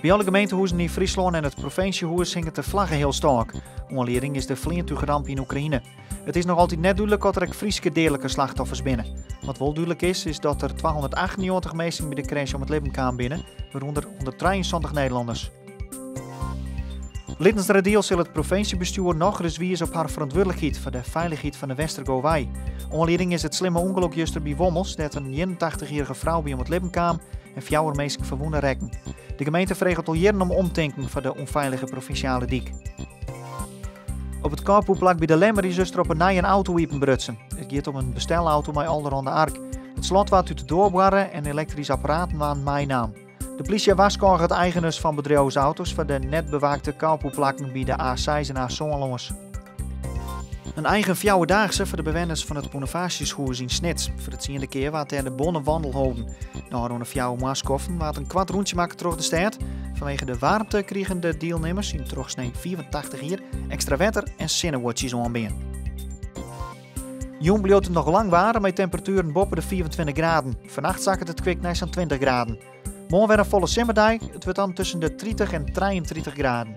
Bij alle gemeentehuizen in Friesland en het provinciehuis hinget de vlaggen heel sterk. Onleiding is de vliegtuigramp ramp in Oekraïne. Het is nog altijd net duidelijk dat er ook Frieske dierlijke slachtoffers binnen. Wat wel duidelijk is dat er 298 mensen bij de crash om het leven kwamen binnen, waaronder 123 Nederlanders. Littens Radiel zal het provinciebestuur nog eens wijzen op haar verantwoordelijkheid voor de veiligheid van de Westergo-wei. Onleiding is het slimme ongeluk juist bij Wommels dat een 81-jarige vrouw bij om het leven kwam en 4 mensen verwonden rekken. De gemeente vreegt al jaren om omdenken voor de onveilige provinciale dik. Op het carpoolplak bij de Lemmer is er op een nieuwe auto brutsen. Het gaat om een bestelauto met allerhande ark. Het slot was uit de doorbarren en elektrische apparaten waren mijn naam. De politie waarschuwt het eigenaars van bedrijfsauto's voor de net bewaakte carpoolplakken bij de A6 en A7. Een eigen fjouwendaagse voor de bewoners van het Bonavatiushuis in Snits. Voor het ziende keer waar er de bonnenwandel houden. Nou, door een fjouwe maaskoffen waar een kwart rondje maken terug de stad. Vanwege de warmte kregen de deelnemers in terugsnee 84 hier extra wetter en zinnenwoordjes aanbeen. Jong bleef het nog lang waren met temperaturen boven de 24 graden. Vannacht zak het kwik naar zo'n 20 graden. Morgen weer een volle zomerdag. Het wordt dan tussen de 30 en 33 graden.